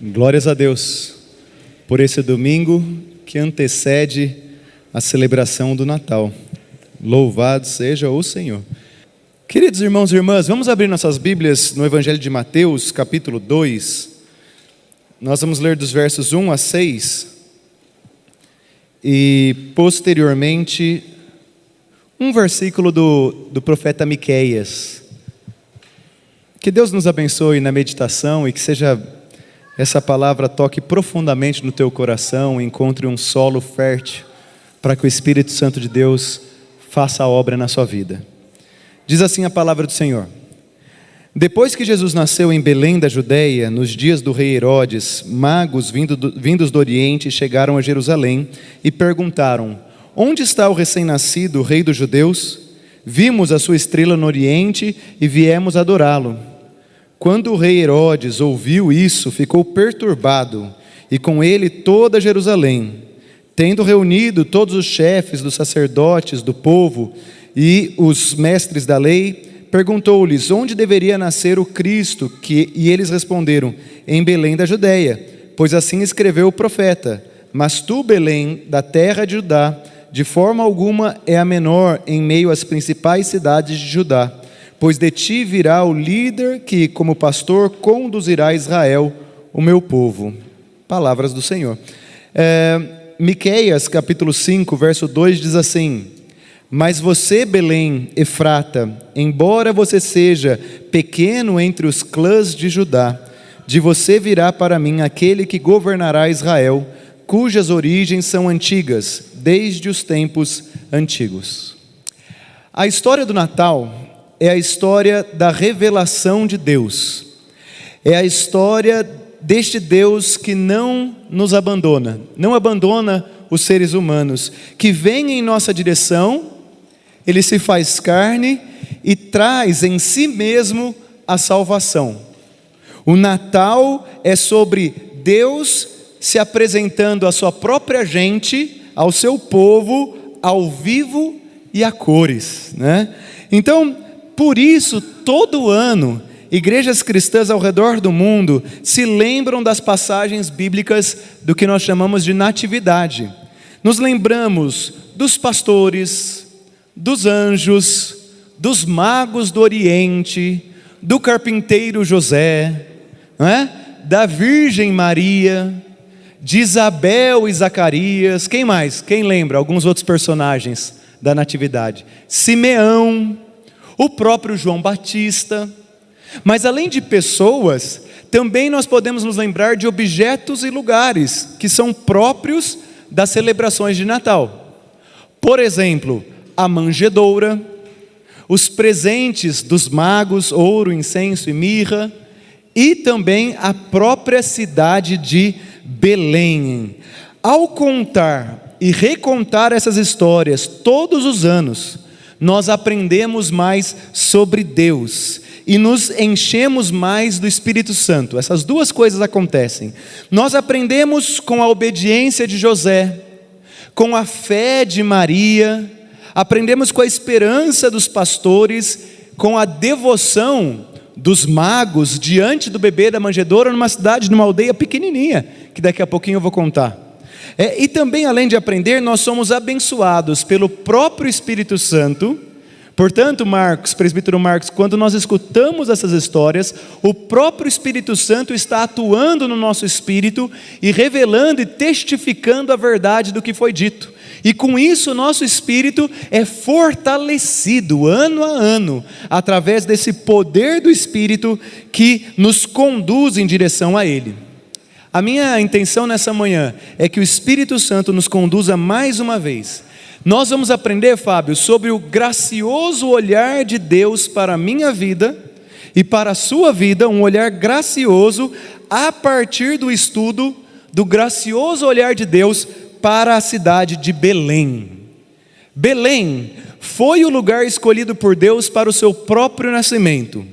Glórias a Deus por esse domingo que antecede a celebração do Natal. Louvado seja o Senhor. Queridos irmãos e irmãs, vamos abrir nossas Bíblias no Evangelho de Mateus, capítulo 2. Nós vamos ler dos versos 1 a 6 e posteriormente um versículo do profeta Miqueias. Que Deus nos abençoe na meditação e que seja essa palavra toque profundamente no teu coração, encontre um solo fértil para que o Espírito Santo de Deus faça a obra na sua vida. Diz assim a palavra do Senhor: Depois que Jesus nasceu em Belém da Judeia, nos dias do rei Herodes, magos vindos do Oriente chegaram a Jerusalém e perguntaram: Onde está o recém-nascido, rei dos judeus? Vimos a sua estrela no Oriente e viemos adorá-lo. Quando o rei Herodes ouviu isso, ficou perturbado, e com ele toda Jerusalém. Tendo reunido todos os chefes dos sacerdotes do povo e os mestres da lei, perguntou-lhes onde deveria nascer o Cristo, e eles responderam: em Belém da Judeia, pois assim escreveu o profeta: Mas tu, Belém, da terra de Judá, de forma alguma é a menor em meio às principais cidades de Judá, pois de ti virá o líder que, como pastor, conduzirá Israel, o meu povo. Palavras do Senhor. Miqueias, capítulo 5, verso 2, diz assim: Mas você, Belém, Efrata, embora você seja pequeno entre os clãs de Judá, de você virá para mim aquele que governará Israel, cujas origens são antigas, desde os tempos antigos. A história do Natal é a história da revelação de Deus. É a história deste Deus que não nos abandona, não abandona os seres humanos, que vem em nossa direção, Ele se faz carne e traz em si mesmo a salvação. O Natal é sobre Deus se apresentando à sua própria gente, ao seu povo, ao vivo e a cores, né? Então, por isso, todo ano, igrejas cristãs ao redor do mundo se lembram das passagens bíblicas do que nós chamamos de natividade. Nos lembramos dos pastores, dos anjos, dos magos do Oriente, do carpinteiro José, não é? Da Virgem Maria, de Isabel e Zacarias. Quem mais? Quem lembra? Alguns outros personagens da natividade. Simeão, o próprio João Batista. Mas além de pessoas, também nós podemos nos lembrar de objetos e lugares que são próprios das celebrações de Natal. Por exemplo, a manjedoura, os presentes dos magos, ouro, incenso e mirra, e também a própria cidade de Belém. Ao contar e recontar essas histórias todos os anos, nós aprendemos mais sobre Deus e nos enchemos mais do Espírito Santo. Essas duas coisas acontecem. Nós aprendemos com a obediência de José, com a fé de Maria, aprendemos com a esperança dos pastores, com a devoção dos magos diante do bebê da manjedoura numa cidade, numa aldeia pequenininha, que daqui a pouquinho eu vou contar. E também, além de aprender, nós somos abençoados pelo próprio Espírito Santo. Portanto, presbítero Marcos, quando nós escutamos essas histórias, o próprio Espírito Santo está atuando no nosso espírito e revelando e testificando a verdade do que foi dito. E com isso o nosso espírito é fortalecido ano a ano, através desse poder do Espírito que nos conduz em direção a Ele. A minha intenção nessa manhã é que o Espírito Santo nos conduza mais uma vez. Nós vamos aprender, Fábio, sobre o gracioso olhar de Deus para a minha vida e para a sua vida, um olhar gracioso a partir do estudo do gracioso olhar de Deus para a cidade de Belém. Belém foi o lugar escolhido por Deus para o seu próprio nascimento.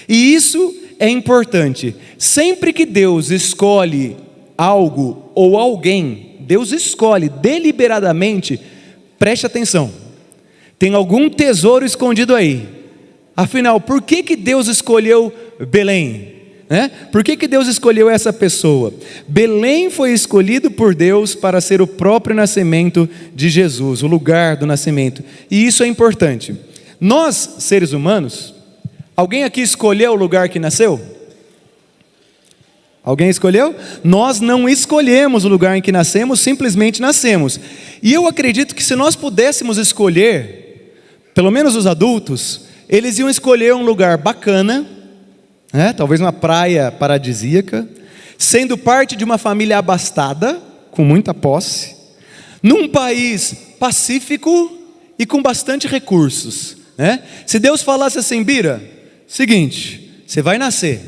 E isso é importante. Sempre que Deus escolhe algo ou alguém, Deus escolhe deliberadamente, preste atenção. Tem algum tesouro escondido aí. Afinal, por que Deus escolheu Belém? né? Por que Deus escolheu essa pessoa? Belém foi escolhido por Deus para ser o próprio nascimento de Jesus, o lugar do nascimento. E isso é importante. Nós, seres humanos, alguém aqui escolheu o lugar que nasceu? Alguém escolheu? Nós não escolhemos o lugar em que nascemos, simplesmente nascemos. E eu acredito que se nós pudéssemos escolher, pelo menos os adultos, eles iam escolher um lugar bacana, né? Talvez uma praia paradisíaca, sendo parte de uma família abastada, com muita posse, num país pacífico e com bastante recursos, né? Se Deus falasse assim: Bira, seguinte, você vai nascer,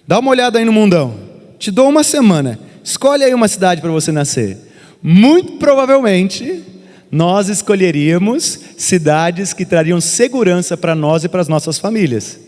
dá uma olhada aí no mundão, te dou uma semana, escolhe aí uma cidade para você nascer. Muito provavelmente nós escolheríamos cidades que trariam segurança para nós e para as nossas famílias.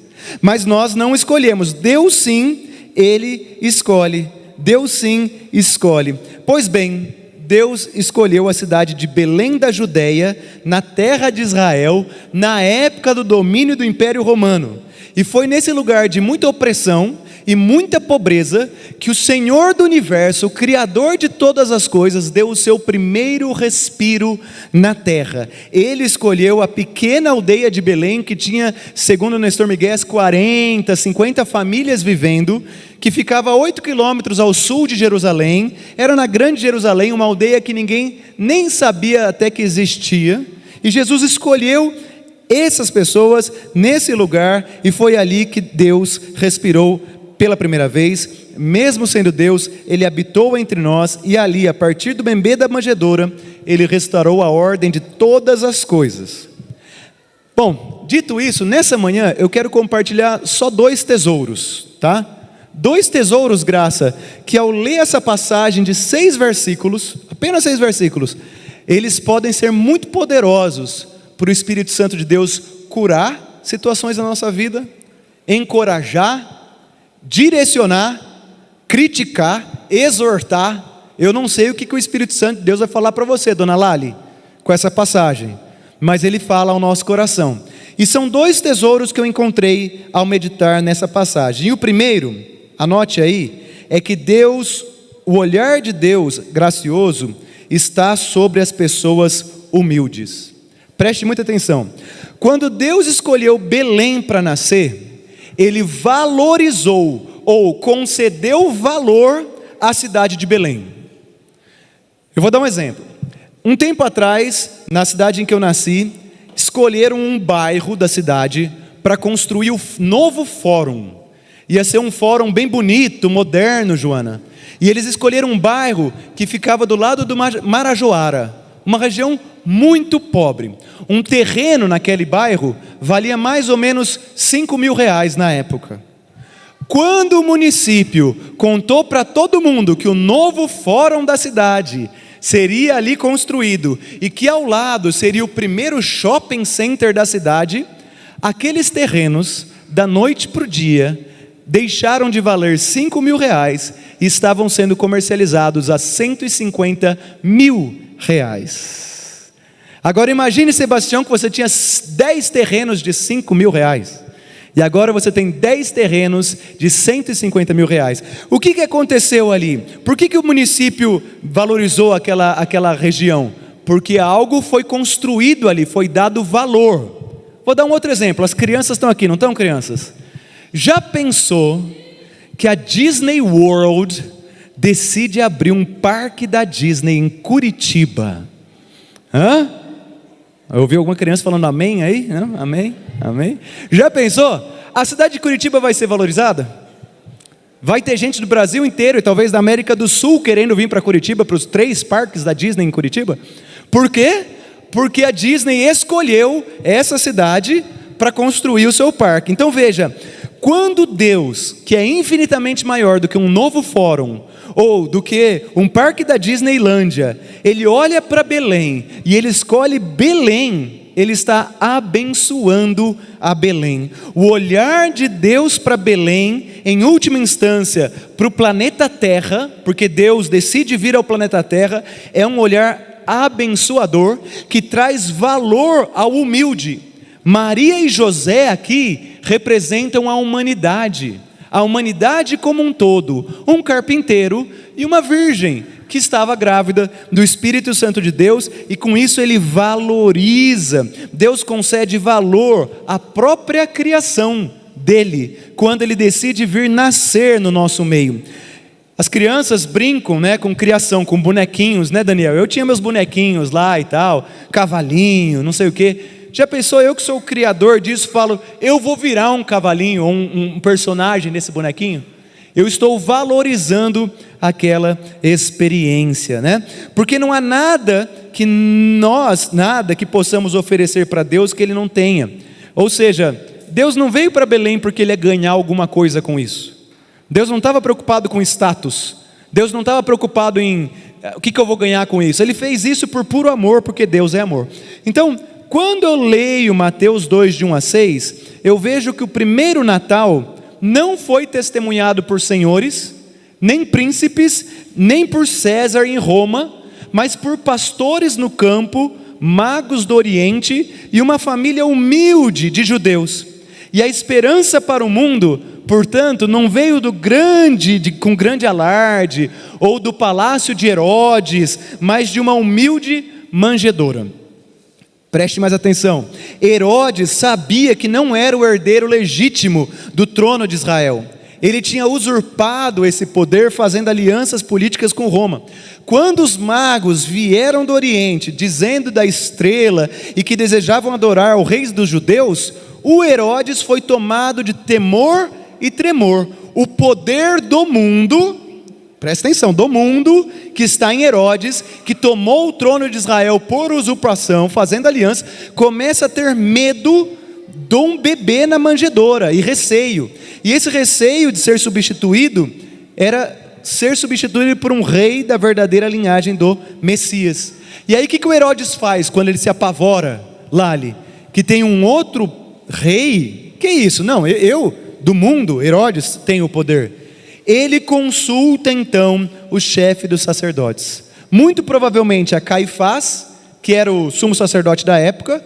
Mas nós não escolhemos. Deus sim, Ele escolhe. Deus sim escolhe. Pois bem, Deus escolheu a cidade de Belém da Judeia, na terra de Israel, na época do domínio do Império Romano. E foi nesse lugar de muita opressão e muita pobreza que o Senhor do universo, o Criador de todas as coisas, deu o seu primeiro respiro na terra. Ele escolheu a pequena aldeia de Belém, que tinha, segundo Nestor Miguel, 40, 50 famílias vivendo, que ficava a 8 quilômetros ao sul de Jerusalém. Era na grande Jerusalém, uma aldeia que ninguém nem sabia até que existia. E Jesus escolheu essas pessoas nesse lugar, e foi ali que Deus respirou pela primeira vez. Mesmo sendo Deus, Ele habitou entre nós, e ali, a partir do bebê da manjedoura, Ele restaurou a ordem de todas as coisas. Bom, dito isso, nessa manhã eu quero compartilhar só 2 tesouros, tá? 2 tesouros, graça, que ao ler essa passagem de 6 versículos, apenas 6 versículos, eles podem ser muito poderosos para o Espírito Santo de Deus curar situações da nossa vida, encorajar, direcionar, criticar, exortar. Eu não sei o que o Espírito Santo de Deus vai falar para você, dona Lali, com essa passagem, mas Ele fala ao nosso coração. E são 2 tesouros que eu encontrei ao meditar nessa passagem. E o primeiro, anote aí, é que Deus, o olhar de Deus gracioso, está sobre as pessoas humildes. Preste muita atenção. Quando Deus escolheu Belém para nascer, Ele valorizou ou concedeu valor à cidade de Belém. Eu vou dar um exemplo. Um tempo atrás, na cidade em que eu nasci, escolheram um bairro da cidade para construir o novo fórum. Ia ser um fórum bem bonito, moderno, Joana. E eles escolheram um bairro que ficava do lado do Marajoara, uma região muito pobre. Um terreno naquele bairro valia mais ou menos R$5.000 na época. Quando o município contou para todo mundo que o novo fórum da cidade seria ali construído e que ao lado seria o primeiro shopping center da cidade, aqueles terrenos, da noite para o dia, deixaram de valer R$5.000 e estavam sendo comercializados a R$150.000. Agora imagine, Sebastião, que você tinha 10 terrenos de R$5.000 e agora você tem 10 terrenos de R$150.000. O que aconteceu ali? Por que o município valorizou aquela região? Porque algo foi construído ali, foi dado valor. Vou dar um outro exemplo. As crianças estão aqui, não estão, crianças? Já pensou que a Disney World decide abrir um parque da Disney em Curitiba? Hã? Eu ouvi alguma criança falando amém aí? Amém? Amém? Já pensou? A cidade de Curitiba vai ser valorizada? Vai ter gente do Brasil inteiro e talvez da América do Sul querendo vir para Curitiba, para os 3 parques da Disney em Curitiba? Por quê? Porque a Disney escolheu essa cidade para construir o seu parque. Então veja, quando Deus, que é infinitamente maior do que um novo fórum, ou do que um parque da Disneylândia, Ele olha para Belém, e Ele escolhe Belém, Ele está abençoando a Belém. O olhar de Deus para Belém, em última instância, para o planeta Terra, porque Deus decide vir ao planeta Terra, é um olhar abençoador, que traz valor ao humilde. Maria e José aqui representam a humanidade. a humanidade como um todo, um carpinteiro e uma virgem que estava grávida do Espírito Santo de Deus, e com isso ele valoriza, Deus concede valor à própria criação dele, quando ele decide vir nascer no nosso meio. As crianças brincam, né, com criação, com bonequinhos, né, Daniel? Eu tinha meus bonequinhos lá e tal, cavalinho, não sei o quê. Já pensou, eu que sou o criador disso, falo, eu vou virar um cavalinho, um personagem nesse bonequinho? Eu estou valorizando aquela experiência, né? Porque não há nada que possamos oferecer para Deus que Ele não tenha. Ou seja, Deus não veio para Belém porque Ele ia ganhar alguma coisa com isso. Deus não estava preocupado com status. Deus não estava preocupado em o que eu vou ganhar com isso. Ele fez isso por puro amor, porque Deus é amor. Então, quando eu leio Mateus 2, de 1 a 6, eu vejo que o primeiro Natal não foi testemunhado por senhores, nem príncipes, nem por César em Roma, mas por pastores no campo, magos do Oriente e uma família humilde de judeus. E a esperança para o mundo, portanto, não veio com grande alarde, ou do palácio de Herodes, mas de uma humilde manjedoura. Preste mais atenção, Herodes sabia que não era o herdeiro legítimo do trono de Israel. Ele tinha usurpado esse poder fazendo alianças políticas com Roma. Quando os magos vieram do Oriente, dizendo da estrela e que desejavam adorar o rei dos judeus, o Herodes foi tomado de temor e tremor. O poder do mundo, presta atenção, do mundo que está em Herodes, que tomou o trono de Israel por usurpação, fazendo aliança, começa a ter medo de um bebê na manjedoura e receio. E esse receio de ser substituído era ser substituído por um rei da verdadeira linhagem do Messias. E aí o que o Herodes faz quando ele se apavora, Lali? Que tem um outro rei? Que isso? Não, eu do mundo, Herodes, tenho o poder. Ele consulta então o chefe dos sacerdotes, muito provavelmente a Caifás, que era o sumo sacerdote da época,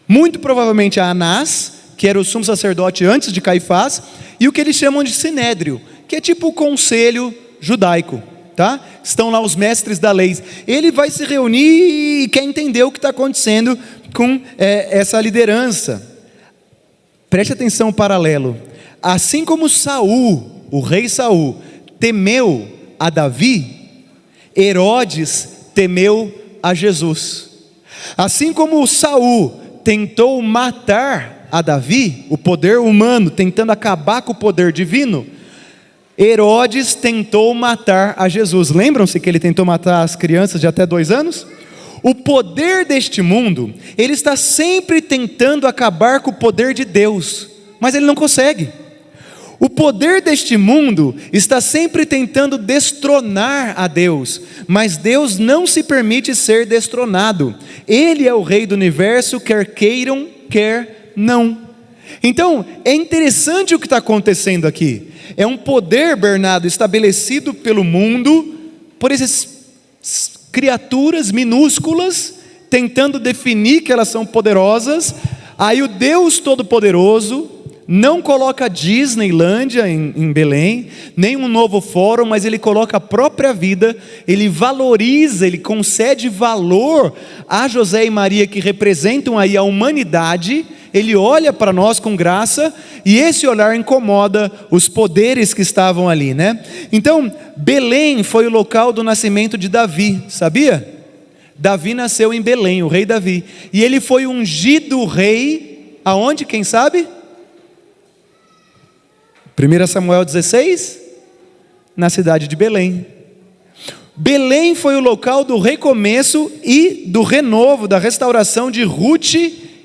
muito provavelmente a Anás, que era o sumo sacerdote antes de Caifás, e o que eles chamam de Sinédrio, que é tipo o conselho judaico, tá? Estão lá os mestres da lei. Ele vai se reunir e quer entender o que está acontecendo com essa liderança. Preste atenção, paralelo. Assim como Saul, o rei Saul, temeu a Davi, Herodes temeu a Jesus. Assim como Saul tentou matar a Davi, o poder humano, tentando acabar com o poder divino, Herodes tentou matar a Jesus. Lembram-se que ele tentou matar as crianças de até 2 anos? O poder deste mundo, ele está sempre tentando acabar com o poder de Deus, mas ele não consegue. O poder deste mundo está sempre tentando destronar a Deus, mas Deus não se permite ser destronado. Ele é o rei do universo, quer queiram, quer não. Então, é interessante o que está acontecendo aqui. É um poder, Bernardo, estabelecido pelo mundo, por essas criaturas minúsculas, tentando definir que elas são poderosas. Aí o Deus Todo-Poderoso não coloca a Disneylândia em Belém, nem um novo fórum, mas ele coloca a própria vida, ele valoriza, ele concede valor a José e Maria, que representam aí a humanidade. Ele olha para nós com graça, e esse olhar incomoda os poderes que estavam ali, né? Então, Belém foi o local do nascimento de Davi, sabia? Davi nasceu em Belém, o rei Davi, e ele foi ungido rei, aonde, quem sabe? 1 Samuel 16, na cidade de Belém. Belém foi o local do recomeço e do renovo, da restauração de Ruth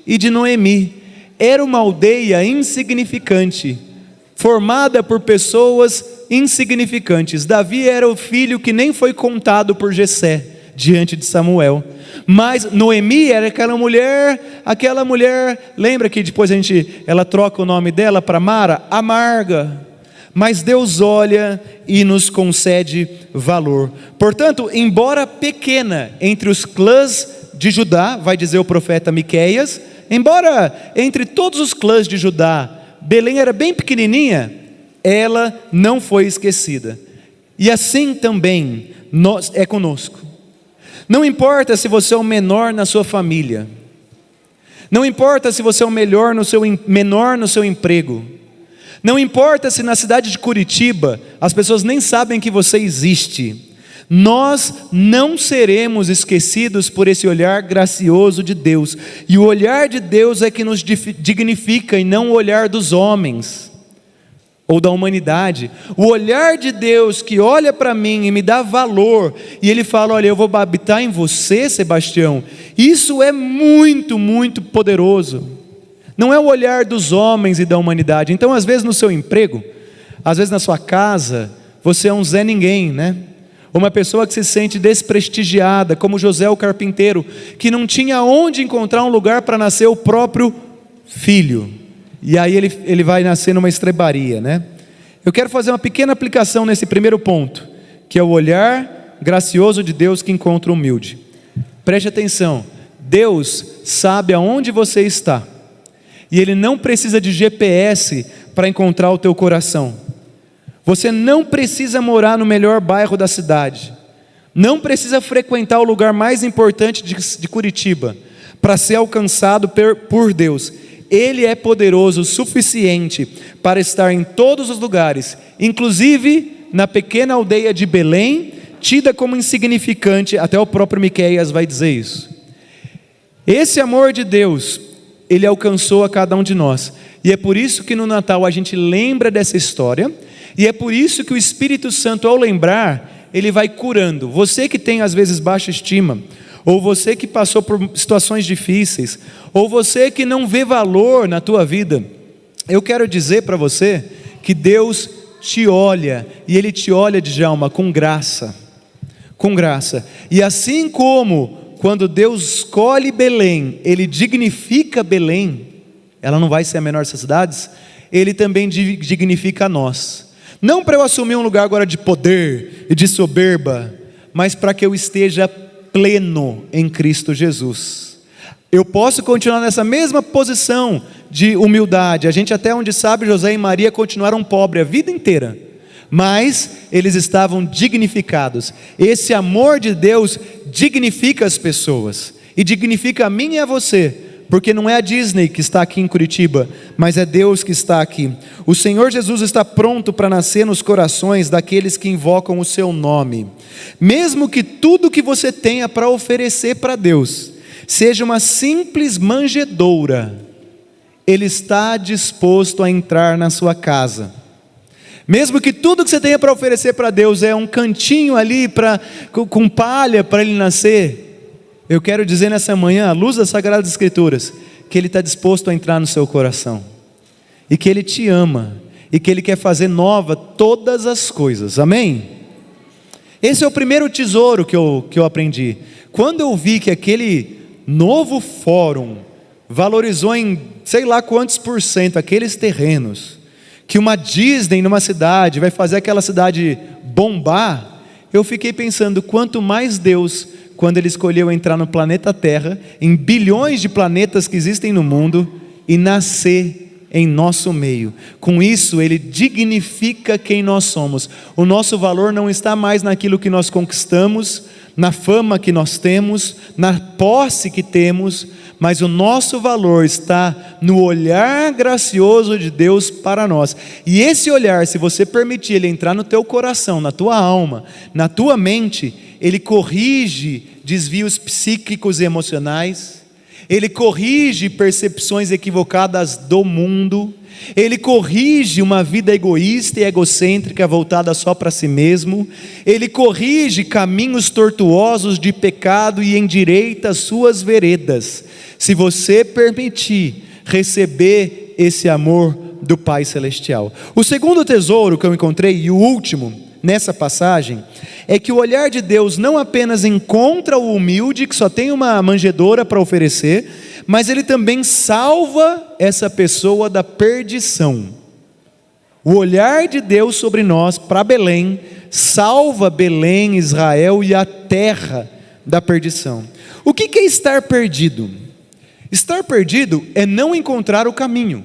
e de Noemi. Era uma aldeia insignificante, formada por pessoas insignificantes. Davi era o filho que nem foi contado por Jessé diante de Samuel. Mas Noemi era aquela mulher, lembra que depois ela troca o nome dela para Mara? Amarga. Mas Deus olha e nos concede valor. Portanto, embora pequena entre os clãs de Judá, vai dizer o profeta Miqueias, embora entre todos os clãs de Judá, Belém era bem pequenininha, ela não foi esquecida. E assim também é conosco. Não importa se você é o menor na sua família, não importa se você é o menor no seu emprego, não importa se na cidade de Curitiba as pessoas nem sabem que você existe, nós não seremos esquecidos por esse olhar gracioso de Deus. E o olhar de Deus é que nos dignifica, e não o olhar dos homens ou da humanidade. O olhar de Deus que olha para mim e me dá valor, e Ele fala: olha, eu vou habitar em você, Sebastião. Isso é muito, muito poderoso. Não é o olhar dos homens e da humanidade. Então, às vezes no seu emprego, às vezes na sua casa, você é um Zé Ninguém, né? Uma pessoa que se sente desprestigiada, como José o carpinteiro, que não tinha onde encontrar um lugar para nascer o próprio filho. E aí ele vai nascer numa estrebaria, né? Eu quero fazer uma pequena aplicação nesse primeiro ponto, que é o olhar gracioso de Deus que encontra o humilde. Preste atenção, Deus sabe aonde você está, e Ele não precisa de GPS para encontrar o teu coração. Você não precisa morar no melhor bairro da cidade, não precisa frequentar o lugar mais importante de Curitiba para ser alcançado por Deus. Ele é poderoso o suficiente para estar em todos os lugares, inclusive na pequena aldeia de Belém, tida como insignificante. Até o próprio Miqueias vai dizer isso. Esse amor de Deus, Ele alcançou a cada um de nós, e é por isso que no Natal a gente lembra dessa história, e é por isso que o Espírito Santo, ao lembrar, ele vai curando. Você que tem às vezes baixa estima, ou você que passou por situações difíceis, ou você que não vê valor na tua vida, eu quero dizer para você que Deus te olha, e Ele te olha, Djalma, com graça, e assim como quando Deus escolhe Belém, Ele dignifica Belém, ela não vai ser a menor dessas cidades, Ele também dignifica a nós, não para eu assumir um lugar agora de poder e de soberba, mas para que eu esteja pleno em Cristo Jesus. Eu posso continuar nessa mesma posição de humildade. A gente, até onde sabe, José e Maria continuaram pobres a vida inteira, mas eles estavam dignificados. Esse amor de Deus dignifica as pessoas, e dignifica a mim e a você, porque não é a Disney que está aqui em Curitiba, mas é Deus que está aqui. O Senhor Jesus está pronto para nascer nos corações daqueles que invocam o seu nome. Mesmo que tudo que você tenha para oferecer para Deus seja uma simples manjedoura, Ele está disposto a entrar na sua casa. Mesmo que tudo que você tenha para oferecer para Deus é um cantinho ali com palha para Ele nascer, eu quero dizer nessa manhã, à luz das Sagradas Escrituras, que Ele está disposto a entrar no seu coração, e que Ele te ama, e que Ele quer fazer nova todas as coisas, amém? Esse é o primeiro tesouro que eu aprendi. Quando eu vi que aquele novo fórum valorizou em sei lá quantos % aqueles terrenos, que uma Disney numa cidade vai fazer aquela cidade bombar, eu fiquei pensando, quanto mais Deus, quando Ele escolheu entrar no planeta Terra, em bilhões de planetas que existem no mundo, e nascer em nosso meio. Com isso Ele dignifica quem nós somos. O nosso valor não está mais naquilo que nós conquistamos, na fama que nós temos, na posse que temos, mas o nosso valor está no olhar gracioso de Deus para nós. E esse olhar, se você permitir Ele entrar no teu coração, na tua alma, na tua mente, Ele corrige desvios psíquicos e emocionais, Ele corrige percepções equivocadas do mundo, Ele corrige uma vida egoísta e egocêntrica voltada só para si mesmo, Ele corrige caminhos tortuosos de pecado e endireita as suas veredas, se você permitir receber esse amor do Pai Celestial. O segundo tesouro que eu encontrei, e o último nessa passagem, é que o olhar de Deus não apenas encontra o humilde, que só tem uma manjedoura para oferecer, mas Ele também salva essa pessoa da perdição. O olhar de Deus sobre nós, para Belém, salva Belém, Israel e a terra da perdição. O que é estar perdido? Estar perdido é não encontrar o caminho,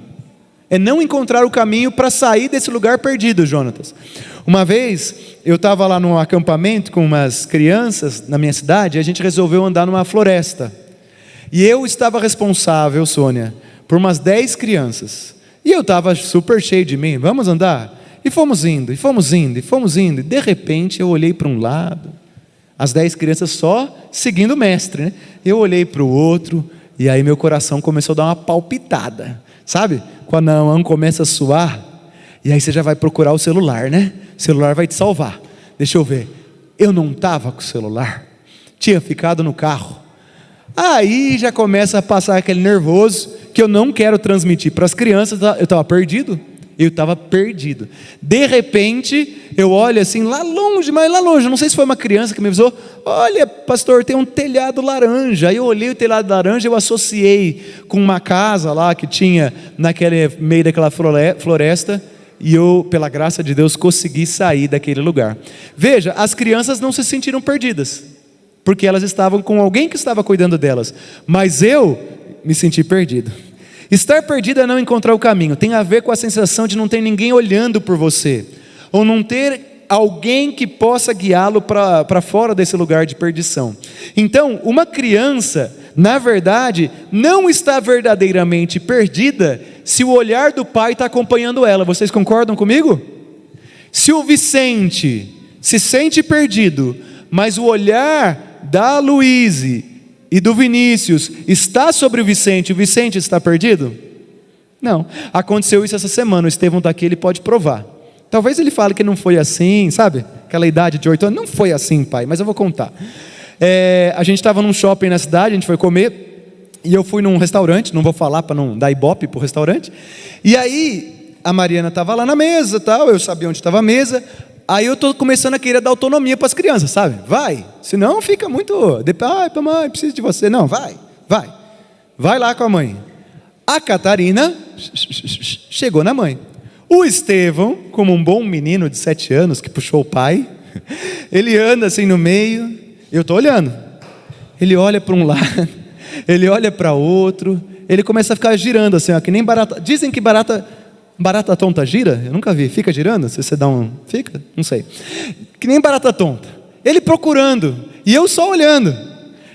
É não encontrar o caminho para sair desse lugar perdido, Jonatas. Uma vez, eu estava lá num acampamento com umas crianças na minha cidade, e a gente resolveu andar numa floresta. E eu estava responsável, Sônia, por umas 10 crianças. E eu estava super cheio de mim, vamos andar? E fomos indo, e fomos indo, e fomos indo. E de repente eu olhei para um lado, as 10 crianças só seguindo o mestre, né? Eu olhei para o outro, e aí meu coração começou a dar uma palpitada. Sabe? Quando a mão começa a suar, e aí você já vai procurar o celular, né? O celular vai te salvar. Deixa eu ver. Eu não estava com o celular, tinha ficado no carro. Aí já começa a passar aquele nervoso, que eu não quero transmitir para as crianças. Eu estava perdido. De repente, eu olho assim, lá longe, mas lá longe, não sei se foi uma criança que me avisou, olha pastor, tem um telhado laranja. Aí eu olhei o telhado laranja, eu associei com uma casa lá que tinha naquele meio daquela floresta, e eu, pela graça de Deus, consegui sair daquele lugar. Veja, as crianças não se sentiram perdidas, porque elas estavam com alguém que estava cuidando delas, mas eu me senti perdido. Estar perdido é não encontrar o caminho, tem a ver com a sensação de não ter ninguém olhando por você, ou não ter alguém que possa guiá-lo para fora desse lugar de perdição. Então, uma criança, na verdade, não está verdadeiramente perdida, se o olhar do pai está acompanhando ela. Vocês concordam comigo? Se o Vicente se sente perdido, mas o olhar da Luíse e do Vinícius está sobre o Vicente está perdido? Não. Aconteceu isso essa semana, o Estevão está aqui, ele pode provar. Talvez ele fale que não foi assim, sabe? Aquela idade de 8 anos, não foi assim, pai, mas eu vou contar. A gente estava num shopping na cidade, a gente foi comer, e eu fui num restaurante, não vou falar para não dar ibope para o restaurante, e aí a Mariana estava lá na mesa, tal, eu sabia onde estava a mesa. Aí eu estou começando a querer dar autonomia para as crianças, sabe? Vai, senão fica muito, ai, mamãe, preciso de você. Não, vai lá com a mãe. A Catarina chegou na mãe. O Estevão, como um bom menino de 7 anos que puxou o pai, ele anda assim no meio, eu estou olhando. Ele olha para um lado, ele olha para outro, ele começa a ficar girando assim, ó, que nem barata. Dizem que barata tonta gira? Eu nunca vi. Fica girando? Se você dá um... Fica? Não sei. Que nem barata tonta. Ele procurando. E eu só olhando.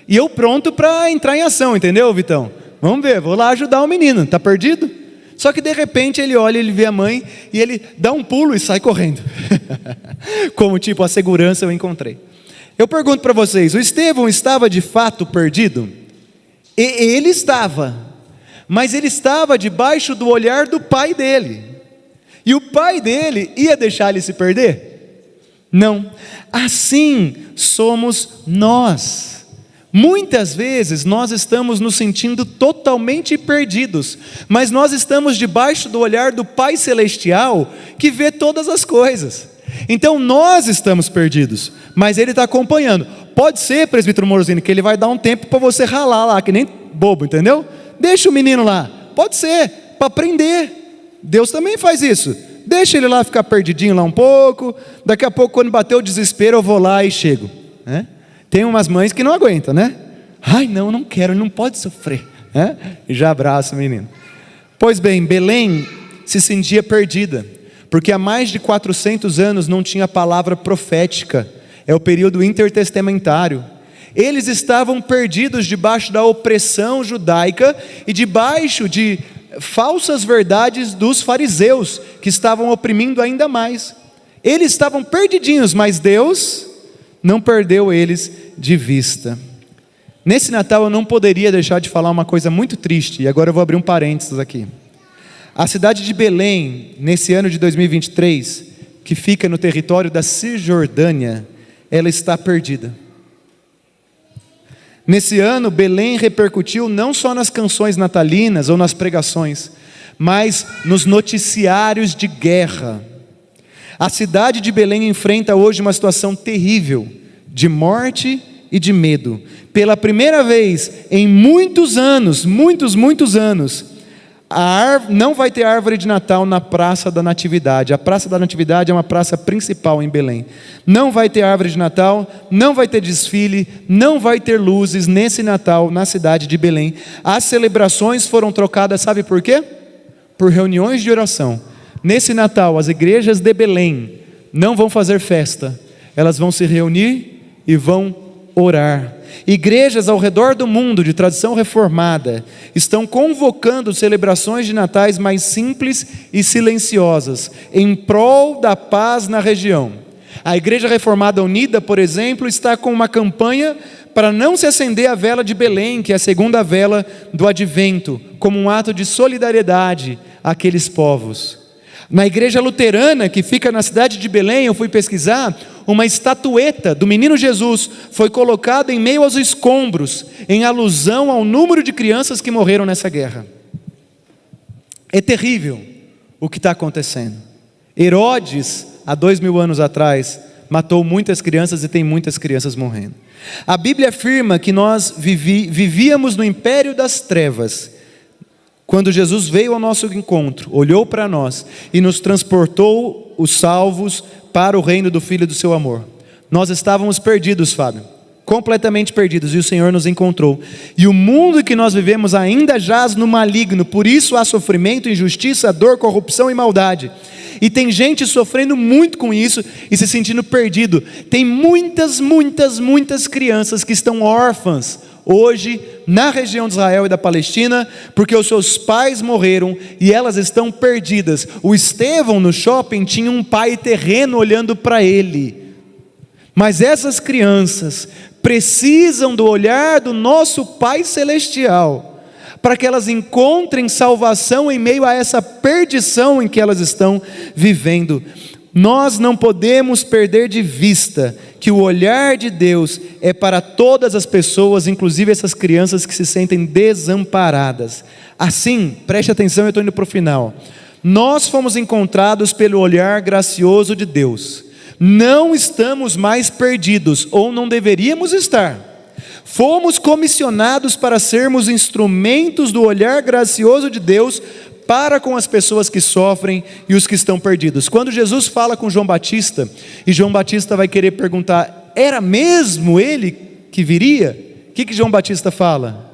E eu pronto para entrar em ação, entendeu, Vitão? Vamos ver, vou lá ajudar o menino. Está perdido? Só que de repente ele olha, ele vê a mãe e ele dá um pulo e sai correndo. Como tipo, a segurança eu encontrei. Eu pergunto para vocês, o Estevão estava de fato perdido? E ele estava. Mas ele estava debaixo do olhar do pai dele. E o pai dele ia deixar ele se perder? Não. Assim somos nós. Muitas vezes nós estamos nos sentindo totalmente perdidos, mas nós estamos debaixo do olhar do Pai Celestial, que vê todas as coisas. Então nós estamos perdidos, mas Ele está acompanhando. Pode ser, presbítero Morosini, que Ele vai dar um tempo para você ralar lá, que nem bobo, entendeu? Deixa o menino lá, pode ser, para aprender. Deus também faz isso. Deixa ele lá ficar perdidinho lá um pouco. Daqui a pouco, quando bater o desespero, eu vou lá e chego, né? Tem umas mães que não aguentam, né? Ai, não quero, ele não pode sofrer, né? E já abraça o menino. Pois bem, Belém se sentia perdida, porque há mais de 400 anos não tinha palavra profética. É o período intertestamentário. Eles estavam perdidos debaixo da opressão judaica e debaixo de falsas verdades dos fariseus, que estavam oprimindo ainda mais. Eles estavam perdidinhos, mas Deus não perdeu eles de vista. Nesse Natal eu não poderia deixar de falar uma coisa muito triste, e agora eu vou abrir um parênteses aqui. A cidade de Belém, nesse ano de 2023, que fica no território da Cisjordânia, ela está perdida. Nesse ano, Belém repercutiu não só nas canções natalinas ou nas pregações, mas nos noticiários de guerra. A cidade de Belém enfrenta hoje uma situação terrível, de morte e de medo. Pela primeira vez em muitos anos, muitos anos, não vai ter árvore de Natal na Praça da Natividade. A Praça da Natividade é uma praça principal em Belém. Não vai ter árvore de Natal, não vai ter desfile, não vai ter luzes nesse Natal na cidade de Belém. As celebrações foram trocadas, sabe por quê? por reuniões de oração. Nesse Natal, as igrejas de Belém não vão fazer festa, elas vão se reunir e vão orar. Igrejas ao redor do mundo de tradição reformada estão convocando celebrações de natais mais simples e silenciosas, em prol da paz na região. A Igreja Reformada Unida, por exemplo, está com uma campanha para não se acender a vela de Belém, que é a segunda vela do Advento, como um ato de solidariedade àqueles povos. Na Igreja Luterana, que fica na cidade de Belém, eu fui pesquisar, uma estatueta do menino Jesus foi colocada em meio aos escombros, em alusão ao número de crianças que morreram nessa guerra. É terrível o que está acontecendo. Herodes, há 2000 anos atrás, matou muitas crianças e tem muitas crianças morrendo. A Bíblia afirma que nós vivíamos no império das trevas, quando Jesus veio ao nosso encontro, olhou para nós e nos transportou os salvos para o reino do Filho do seu amor. Nós estávamos perdidos, Fábio, completamente perdidos, e o Senhor nos encontrou. E o mundo em que nós vivemos ainda jaz no maligno, por isso há sofrimento, injustiça, dor, corrupção e maldade. E tem gente sofrendo muito com isso e se sentindo perdido. Tem muitas crianças que estão órfãs hoje na região de Israel e da Palestina, porque os seus pais morreram e elas estão perdidas. O Estevão no shopping tinha um pai terreno olhando para ele, mas essas crianças precisam do olhar do nosso Pai Celestial, para que elas encontrem salvação em meio a essa perdição em que elas estão vivendo. Nós não podemos perder de vista que o olhar de Deus é para todas as pessoas, inclusive essas crianças que se sentem desamparadas. Assim, preste atenção, eu estou indo para o final. Nós fomos encontrados pelo olhar gracioso de Deus. Não estamos mais perdidos, ou não deveríamos estar. Fomos comissionados para sermos instrumentos do olhar gracioso de Deus para com as pessoas que sofrem e os que estão perdidos. Quando Jesus fala com João Batista, e João Batista vai querer perguntar, era mesmo ele que viria? O que João Batista fala?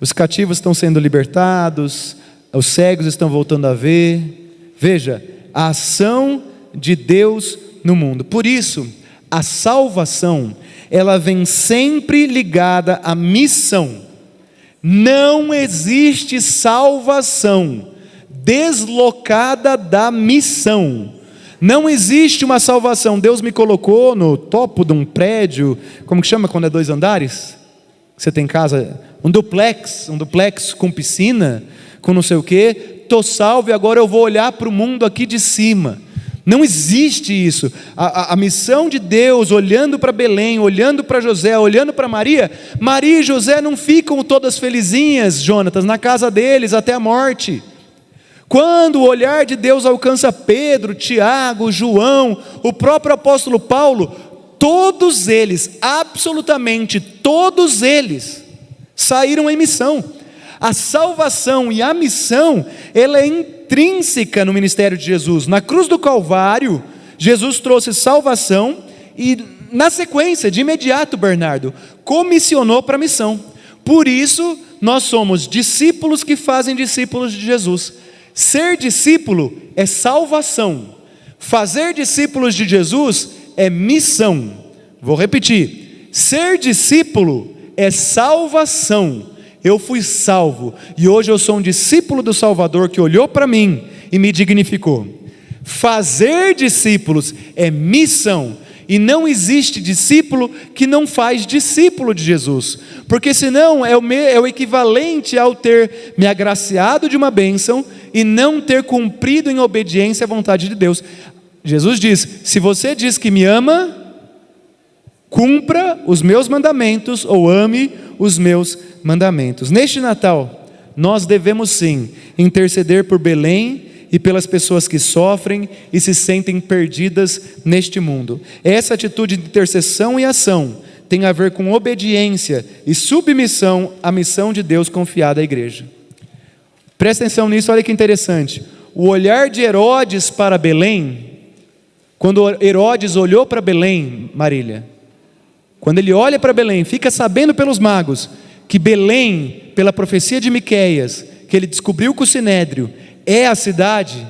Os cativos estão sendo libertados, os cegos estão voltando a ver. Veja, a ação de Deus no mundo. Por isso, a salvação, ela vem sempre ligada à missão. Não existe salvação deslocada da missão. Não existe uma salvação. Deus me colocou no topo de um prédio, como que chama quando é 2 andares? Você tem casa, um duplex com piscina, com não sei o quê. Estou salvo e agora eu vou olhar para o mundo aqui de cima. Não existe isso. A missão de Deus, olhando para Belém, olhando para José, olhando para Maria. Maria e José não ficam todas felizinhas, Jonatas, na casa deles até a morte. Quando o olhar de Deus alcança Pedro, Tiago, João, o próprio apóstolo Paulo, todos eles, absolutamente todos eles, saíram em missão. A salvação e a missão, ela é intrínseca no ministério de Jesus. Na cruz do Calvário, Jesus trouxe salvação e, na sequência, de imediato, Bernardo, comissionou para a missão. Por isso, nós somos discípulos que fazem discípulos de Jesus. Ser discípulo é salvação. Fazer discípulos de Jesus é missão. Vou repetir. Ser discípulo é salvação. Eu fui salvo e hoje eu sou um discípulo do Salvador que olhou para mim e me dignificou. Fazer discípulos é missão, e não existe discípulo que não faz discípulo de Jesus, porque senão é o equivalente ao ter me agraciado de uma bênção e não ter cumprido em obediência à vontade de Deus. Jesus diz, se você diz que me ama, cumpra os meus mandamentos, ou ame os meus mandamentos. Neste Natal, nós devemos sim interceder por Belém e pelas pessoas que sofrem e se sentem perdidas neste mundo. Essa atitude de intercessão e ação tem a ver com obediência e submissão à missão de Deus confiada à igreja. Presta atenção nisso, olha que interessante. O olhar de Herodes para Belém, quando Herodes olhou para Belém, Marília, quando ele olha para Belém, fica sabendo pelos magos que Belém, pela profecia de Miqueias, que ele descobriu com o Sinédrio, é a cidade,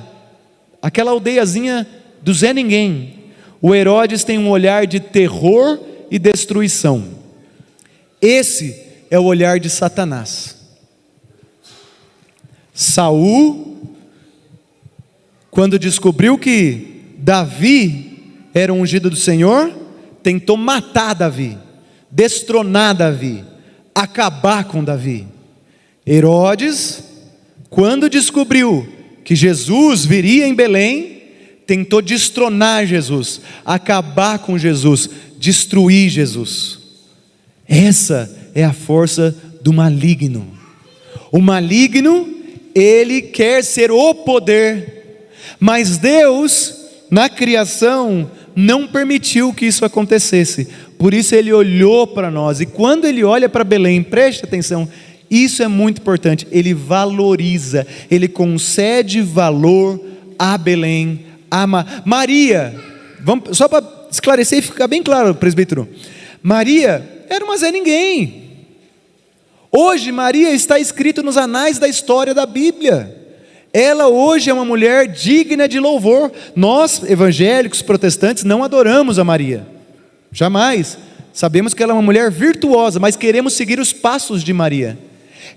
aquela aldeiazinha do Zé Ninguém. O Herodes tem um olhar de terror e destruição. Esse é o olhar de Satanás. Saul, quando descobriu que Davi era o ungido do Senhor, tentou matar Davi, destronar Davi, acabar com Davi. Herodes, quando descobriu que Jesus viria em Belém, tentou destronar Jesus, acabar com Jesus, destruir Jesus. Essa é a força do maligno. O maligno, ele quer ser o poder, mas Deus, na criação, não permitiu que isso acontecesse. Por isso ele olhou para nós, e quando ele olha para Belém, preste atenção, isso é muito importante, ele valoriza, ele concede valor a Belém, a Maria. Vamos, só para esclarecer e ficar bem claro, presbítero, Maria era uma Zé Ninguém. Hoje Maria está escrito nos anais da história da Bíblia. Ela hoje é uma mulher digna de louvor. Nós, evangélicos, protestantes, não adoramos a Maria, jamais. Sabemos que ela é uma mulher virtuosa, mas queremos seguir os passos de Maria.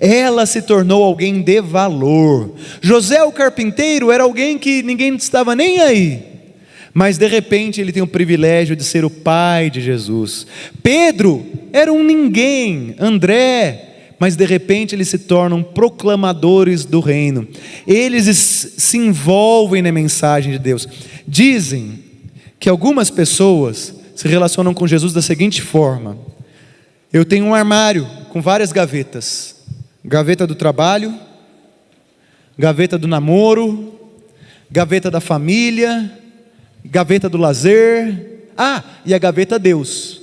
Ela se tornou alguém de valor. José o carpinteiro era alguém que ninguém estava nem aí, mas de repente ele tem o privilégio de ser o pai de Jesus. Pedro era um ninguém, André, mas de repente eles se tornam proclamadores do reino. Eles se envolvem na mensagem de Deus. Dizem que algumas pessoas se relacionam com Jesus da seguinte forma: eu tenho um armário com várias gavetas, gaveta do trabalho, gaveta do namoro, gaveta da família, gaveta do lazer, e a gaveta Deus.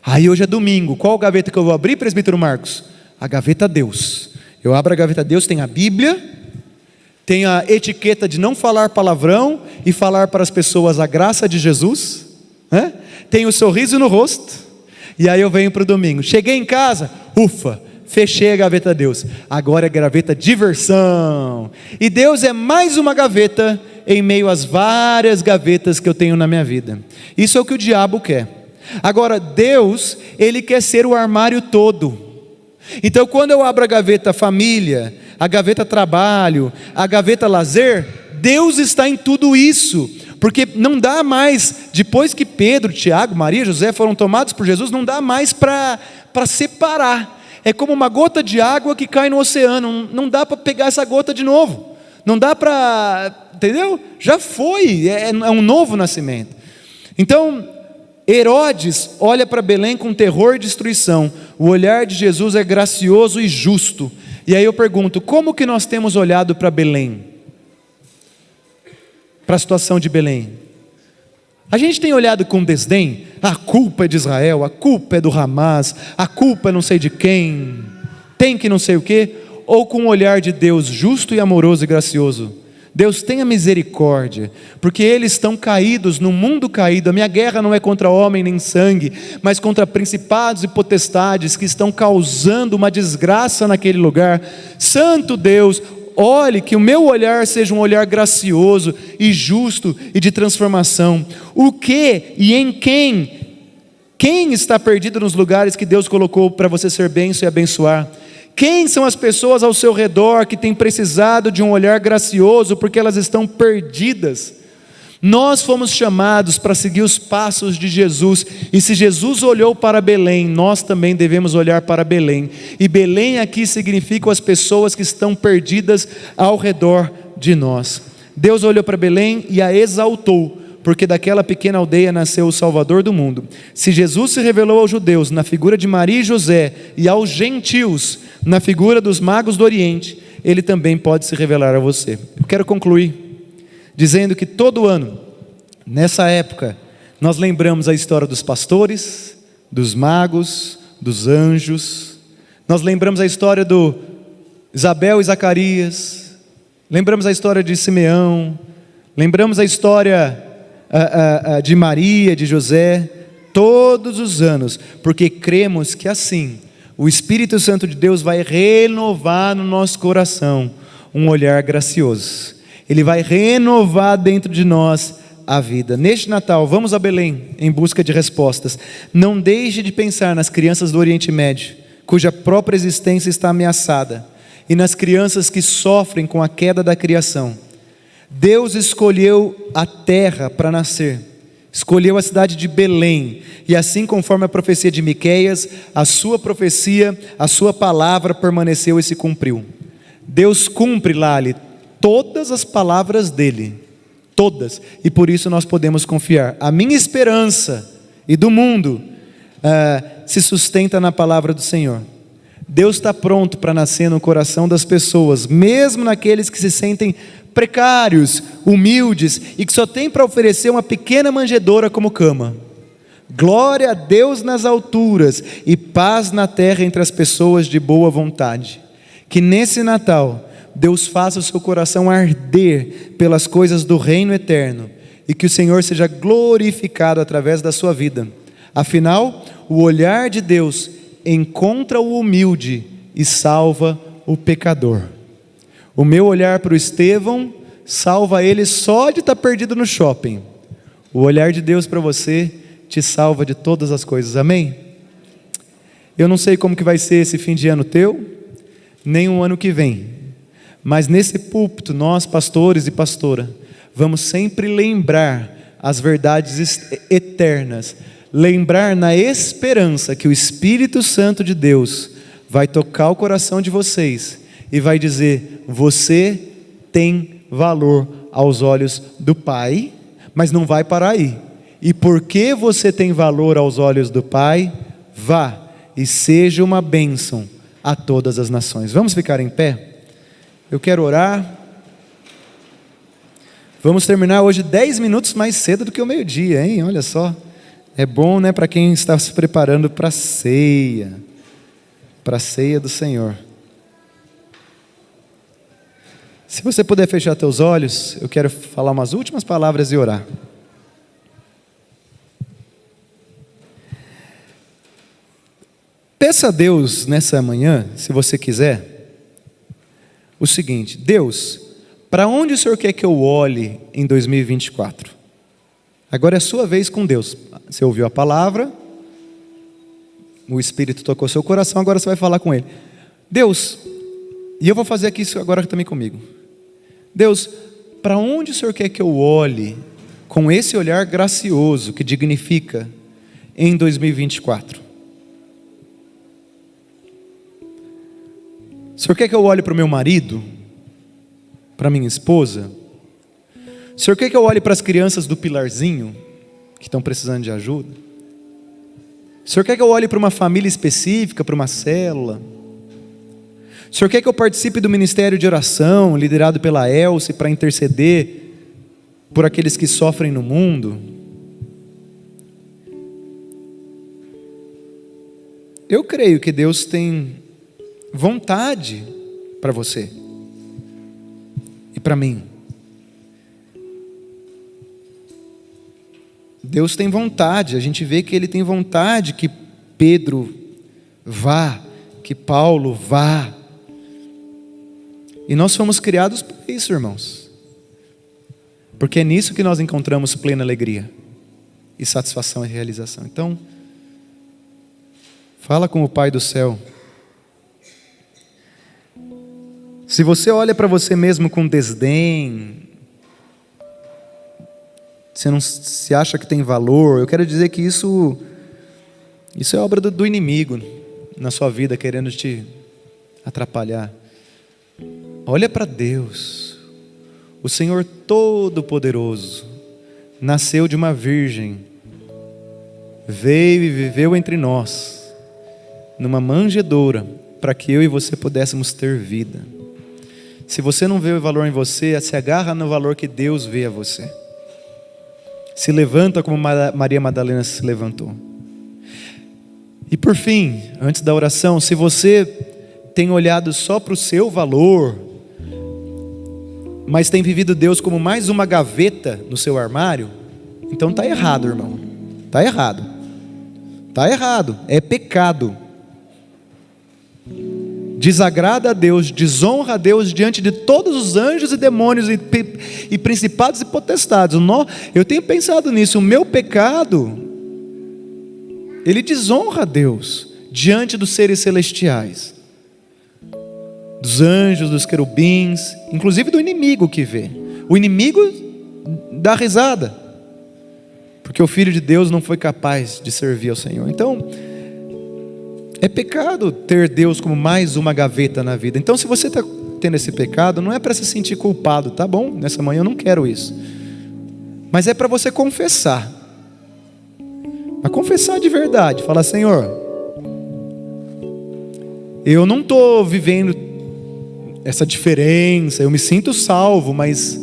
Aí hoje é domingo, qual gaveta que eu vou abrir, presbítero Marcos? A gaveta Deus. Eu abro a gaveta Deus, tem a Bíblia, tem a etiqueta de não falar palavrão e falar para as pessoas a graça de Jesus, né? Tem o sorriso no rosto, e aí eu venho para o domingo, cheguei em casa, ufa, fechei a gaveta Deus, agora é a gaveta diversão, e Deus é mais uma gaveta em meio às várias gavetas que eu tenho na minha vida. Isso é o que o diabo quer. Agora Deus, Ele quer ser o armário todo. Então quando eu abro a gaveta família, a gaveta trabalho, a gaveta lazer, Deus está em tudo isso, porque não dá mais, depois que Pedro, Tiago, Maria, José foram tomados por Jesus, não dá mais para separar. É como uma gota de água que cai no oceano, não dá para pegar essa gota de novo, não dá para, entendeu? Já foi, é um novo nascimento. Então Herodes olha para Belém com terror e destruição. O olhar de Jesus é gracioso e justo. E aí eu pergunto, como que nós temos olhado para Belém? Para a situação de Belém? A gente tem olhado com desdém? A culpa é de Israel, a culpa é do Hamas, a culpa é não sei de quem, tem que não sei o quê? Ou com o olhar de Deus justo e amoroso e gracioso? Deus tenha misericórdia, porque eles estão caídos, no mundo caído. A minha guerra não é contra homem nem sangue, mas contra principados e potestades que estão causando uma desgraça naquele lugar. Santo Deus, olhe que o meu olhar seja um olhar gracioso e justo e de transformação. O que e em quem está perdido nos lugares que Deus colocou para você ser bênção e abençoar? Quem são as pessoas ao seu redor que têm precisado de um olhar gracioso porque elas estão perdidas? Nós fomos chamados para seguir os passos de Jesus, e se Jesus olhou para Belém, nós também devemos olhar para Belém. E Belém aqui significa as pessoas que estão perdidas ao redor de nós. Deus olhou para Belém e a exaltou, porque daquela pequena aldeia nasceu o Salvador do mundo. Se Jesus se revelou aos judeus na figura de Maria e José, e aos gentios na figura dos magos do Oriente, Ele também pode se revelar a você. Eu quero concluir dizendo que todo ano, nessa época, nós lembramos a história dos pastores, dos magos, dos anjos. Nós lembramos a história do Isabel e Zacarias, lembramos a história de Simeão, lembramos a história de Maria, de José, todos os anos, porque cremos que assim o Espírito Santo de Deus vai renovar no nosso coração um olhar gracioso. Ele vai renovar dentro de nós a vida. Neste Natal, vamos a Belém em busca de respostas. Não deixe de pensar nas crianças do Oriente Médio, cuja própria existência está ameaçada, e nas crianças que sofrem com a queda da criação. Deus escolheu a terra para nascer, escolheu a cidade de Belém, e assim, conforme a profecia de Miqueias, a sua profecia, a sua palavra permaneceu e se cumpriu. Deus cumpre, Lali, todas as palavras dele, todas, e por isso nós podemos confiar. A minha esperança e do mundo se sustenta na palavra do Senhor. Deus está pronto para nascer no coração das pessoas, mesmo naqueles que se sentem precários, humildes e que só têm para oferecer uma pequena manjedoura como cama. Glória a Deus nas alturas e paz na terra entre as pessoas de boa vontade. Que nesse Natal Deus faça o seu coração arder pelas coisas do reino eterno e que o Senhor seja glorificado através da sua vida. Afinal, o olhar de Deus encontra o humilde e salva o pecador. O meu olhar para o Estevão salva ele só de estar perdido no shopping. O olhar de Deus para você te salva de todas as coisas, amém? Eu não sei como que vai ser esse fim de ano teu, nem o ano que vem, mas nesse púlpito, nós pastores e pastora, vamos sempre lembrar as verdades eternas, lembrar na esperança que o Espírito Santo de Deus vai tocar o coração de vocês e vai dizer: você tem valor aos olhos do Pai, mas não vai parar aí. E porque você tem valor aos olhos do Pai, vá e seja uma bênção a todas as nações. Vamos ficar em pé? Eu quero orar. Vamos terminar hoje 10 minutos mais cedo do que o meio-dia, hein? Olha só. É bom, né, para quem está se preparando para a ceia do Senhor. Se você puder fechar teus olhos, eu quero falar umas últimas palavras e orar. Peça a Deus nessa manhã, se você quiser, o seguinte: Deus, para onde o Senhor quer que eu olhe em 2024? Agora é a sua vez com Deus. Você ouviu a palavra, o Espírito tocou seu coração, agora você vai falar com Ele. Deus, e eu vou fazer aqui isso agora também comigo. Deus, para onde o Senhor quer que eu olhe com esse olhar gracioso que dignifica em 2024? O Senhor quer que eu olhe para o meu marido, para minha esposa? O Senhor quer que eu olhe para as crianças do Pilarzinho, que estão precisando de ajuda? O Senhor quer que eu olhe para uma família específica, para uma célula? O Senhor quer que eu participe do ministério de oração, liderado pela Elce, para interceder por aqueles que sofrem no mundo? Eu creio que Deus tem vontade para você e para mim. Deus tem vontade, a gente vê que Ele tem vontade que Pedro vá, que Paulo vá. E nós fomos criados para isso, irmãos. Porque é nisso que nós encontramos plena alegria e satisfação e realização. Então, fala com o Pai do céu. Se você olha para você mesmo com desdém, você não se acha que tem valor, eu quero dizer que isso é obra do inimigo na sua vida, querendo te atrapalhar. Olha para Deus, o Senhor Todo-Poderoso, nasceu de uma virgem, veio e viveu entre nós, numa manjedoura, para que eu e você pudéssemos ter vida. Se você não vê o valor em você, se agarra no valor que Deus vê a você. Se levanta como Maria Madalena se levantou. E por fim, antes da oração, se você tem olhado só para o seu valor, mas tem vivido Deus como mais uma gaveta no seu armário, então está errado, irmão. Está errado. Está errado. É pecado. desagrada a Deus, desonra a Deus diante de todos os anjos e demônios e principados e potestades. Eu tenho pensado nisso. O meu pecado, ele desonra a Deus diante dos seres celestiais, dos anjos, dos querubins, inclusive do inimigo que vê. O inimigo dá risada, porque o Filho de Deus não foi capaz de servir ao Senhor. Então, é pecado ter Deus como mais uma gaveta na vida. Então, se você está tendo esse pecado, não é para se sentir culpado, tá bom? Nessa manhã eu não quero isso, mas é para você confessar. Mas confessar de verdade, falar: Senhor, eu não estou vivendo essa diferença, eu me sinto salvo, mas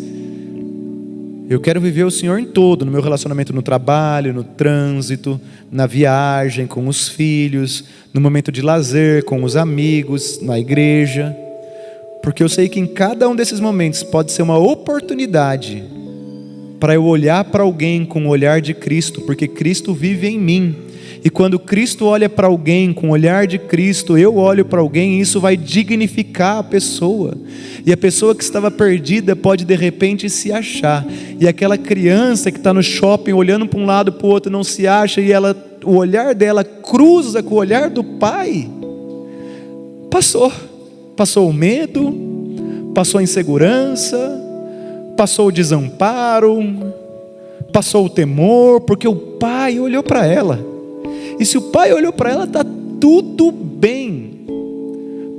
eu quero viver o Senhor em todo, no meu relacionamento no trabalho, no trânsito, na viagem, com os filhos, no momento de lazer, com os amigos, na igreja, porque eu sei que em cada um desses momentos pode ser uma oportunidade para eu olhar para alguém com o olhar de Cristo, porque Cristo vive em mim. E quando Cristo olha para alguém com o olhar de Cristo, eu olho para alguém, e isso vai dignificar a pessoa. E a pessoa que estava perdida pode de repente se achar. E aquela criança que está no shopping olhando para um lado para o outro não se acha, e o olhar dela cruza com o olhar do pai. Passou o medo, passou a insegurança, passou o desamparo, passou o temor, porque o pai olhou para ela. E se o pai olhou para ela, está tudo bem.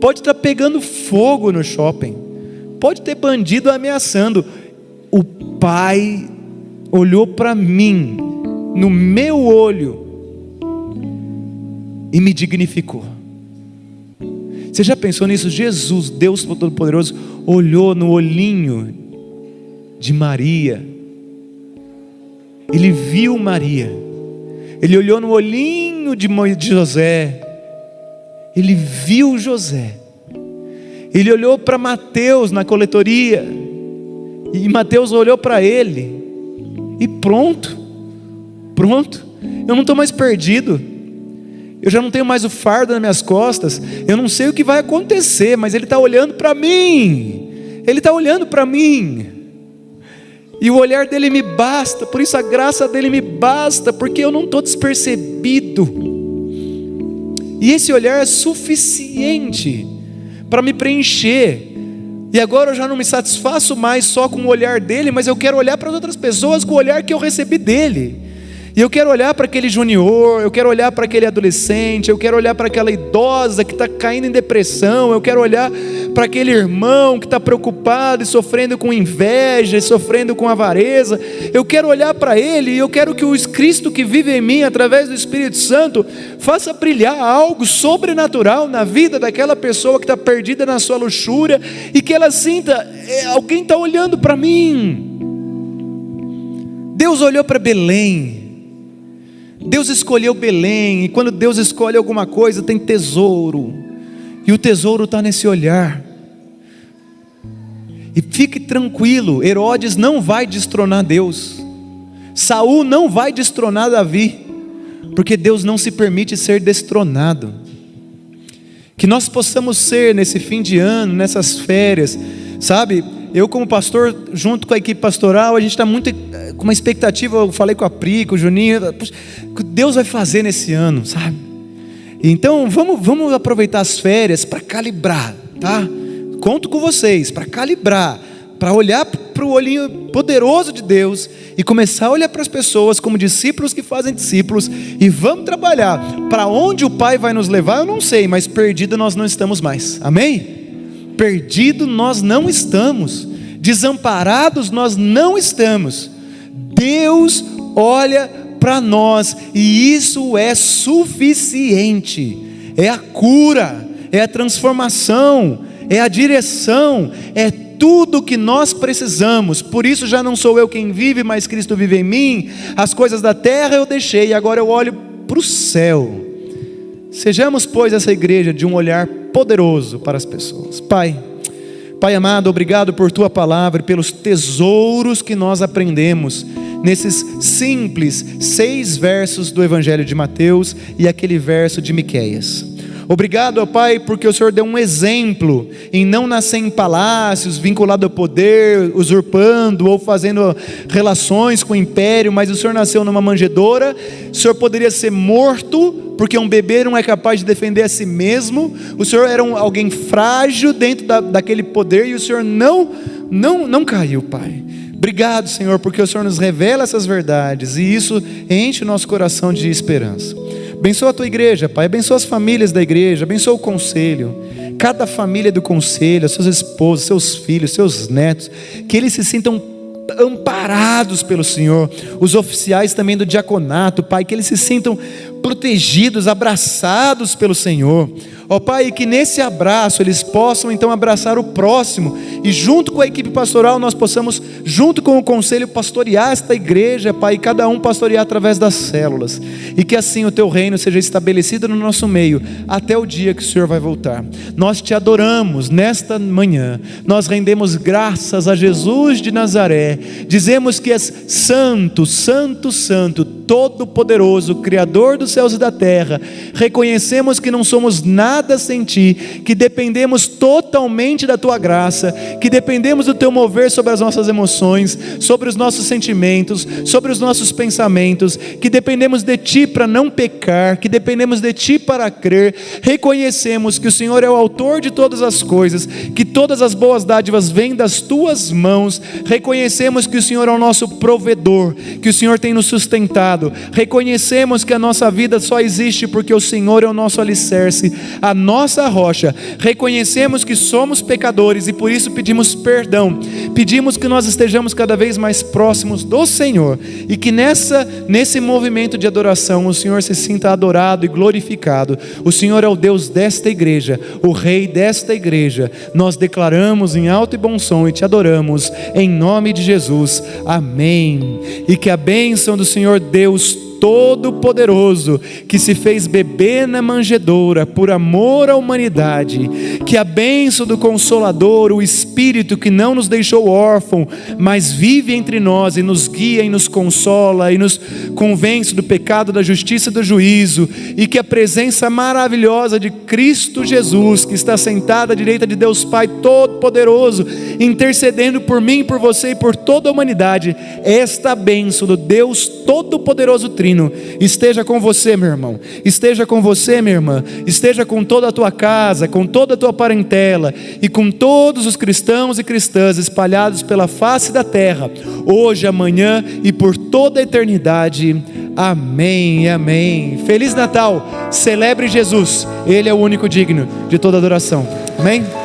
Pode estar pegando fogo no shopping, pode ter bandido ameaçando. O pai olhou para mim, no meu olho, e me dignificou. Você já pensou nisso? Jesus, Deus Todo-Poderoso, olhou no olhinho de Maria. Ele viu Maria. Ele olhou no olhinho de José. Ele viu José. Ele olhou para Mateus na coletoria. E Mateus olhou para ele. E pronto. Eu não estou mais perdido. Eu já não tenho mais o fardo nas minhas costas. Eu não sei o que vai acontecer, mas Ele está olhando para mim. Ele está olhando para mim. E o olhar dele me basta, por isso a graça dele me basta, porque eu não estou despercebido. E esse olhar é suficiente para me preencher. E agora eu já não me satisfaço mais só com o olhar dele, mas eu quero olhar para as outras pessoas com o olhar que eu recebi dele. E eu quero olhar para aquele junior, eu quero olhar para aquele adolescente, eu quero olhar para aquela idosa que está caindo em depressão, eu quero olhar para aquele irmão que está preocupado e sofrendo com inveja, e sofrendo com avareza. Eu quero olhar para ele e eu quero que o Cristo que vive em mim, através do Espírito Santo, faça brilhar algo sobrenatural na vida daquela pessoa que está perdida na sua luxúria, e que ela sinta: alguém está olhando para mim. Deus olhou para Belém. Deus escolheu Belém, e quando Deus escolhe alguma coisa, tem tesouro, e o tesouro está nesse olhar. E fique tranquilo, Herodes não vai destronar Deus, Saul não vai destronar Davi, porque Deus não se permite ser destronado. Que nós possamos ser nesse fim de ano, nessas férias, sabe? Eu como pastor, junto com a equipe pastoral, a gente está muito com uma expectativa. Eu falei com a Pri, com o Juninho, o que Deus vai fazer nesse ano, sabe? Então vamos aproveitar as férias para calibrar, tá? Conto com vocês para calibrar, para olhar para o olhinho poderoso de Deus e começar a olhar para as pessoas como discípulos que fazem discípulos, e vamos trabalhar. Para onde o Pai vai nos levar eu não sei, mas perdido nós não estamos mais, amém? Perdido nós não estamos, desamparados nós não estamos. Deus olha para nós, e isso é suficiente. É a cura, é a transformação, é a direção, é tudo que nós precisamos. Por isso já não sou eu quem vive, mas Cristo vive em mim. As coisas da terra eu deixei, e agora eu olho para o céu. Sejamos, pois, essa igreja de um olhar poderoso para as pessoas. Pai amado, obrigado por Tua palavra e pelos tesouros que nós aprendemos nesses simples 6 versos do Evangelho de Mateus e aquele verso de Miqueias. Obrigado, ó Pai, porque o Senhor deu um exemplo em não nascer em palácios, vinculado ao poder, usurpando ou fazendo relações com o império, mas o Senhor nasceu numa manjedoura. O Senhor poderia ser morto, porque um bebê não é capaz de defender a si mesmo. O Senhor era alguém frágil dentro daquele poder, e o Senhor não caiu, Pai. Obrigado, Senhor, porque o Senhor nos revela essas verdades, e isso enche o nosso coração de esperança. Abençoa a tua igreja, Pai, abençoa as famílias da igreja, abençoa o conselho, cada família do conselho, as suas esposas, seus filhos, seus netos, que eles se sintam amparados pelo Senhor, os oficiais também do diaconato, Pai, que eles se sintam protegidos, abraçados pelo Senhor, ó Pai, que nesse abraço eles possam então abraçar o próximo, e junto com a equipe pastoral nós possamos, junto com o conselho, pastorear esta igreja, Pai, e cada um pastorear através das células, e que assim o teu reino seja estabelecido no nosso meio, até o dia que o Senhor vai voltar. Nós te adoramos nesta manhã, nós rendemos graças a Jesus de Nazaré, dizemos que és santo, santo, santo, todo-poderoso, Criador dos céus e da terra. Reconhecemos que não somos nada sem Ti, que dependemos totalmente da Tua graça, que dependemos do Teu mover sobre as nossas emoções, sobre os nossos sentimentos, sobre os nossos pensamentos, que dependemos de Ti para não pecar, que dependemos de Ti para crer. Reconhecemos que o Senhor é o autor de todas as coisas, que todas as boas dádivas vêm das Tuas mãos. Reconhecemos que o Senhor é o nosso provedor, que o Senhor tem nos sustentado. Reconhecemos que a nossa vida só existe porque o Senhor é o nosso alicerce, a nossa rocha. Reconhecemos que somos pecadores e por isso pedimos perdão. Pedimos que nós estejamos cada vez mais próximos do Senhor, e que nesse movimento de adoração o Senhor se sinta adorado e glorificado. O Senhor é o Deus desta igreja, o Rei desta igreja. Nós declaramos em alto e bom som e te adoramos em nome de Jesus, amém. E que a bênção do Senhor Deus Todo-Poderoso, que se fez bebê na manjedoura por amor à humanidade, que a bênção do Consolador, o Espírito que não nos deixou órfão, mas vive entre nós e nos guia e nos consola e nos convence do pecado, da justiça e do juízo, e que a presença maravilhosa de Cristo Jesus, que está sentado à direita de Deus Pai Todo-Poderoso, intercedendo por mim, por você e por toda a humanidade, esta bênção do Deus Todo-Poderoso Trino esteja com você, meu irmão, esteja com você, minha irmã, esteja com toda a tua casa, com toda a tua parentela e com todos os cristãos e cristãs espalhados pela face da terra, hoje, amanhã e por toda a eternidade. Amém, amém. Feliz Natal, celebre Jesus, Ele é o único digno de toda adoração. Amém.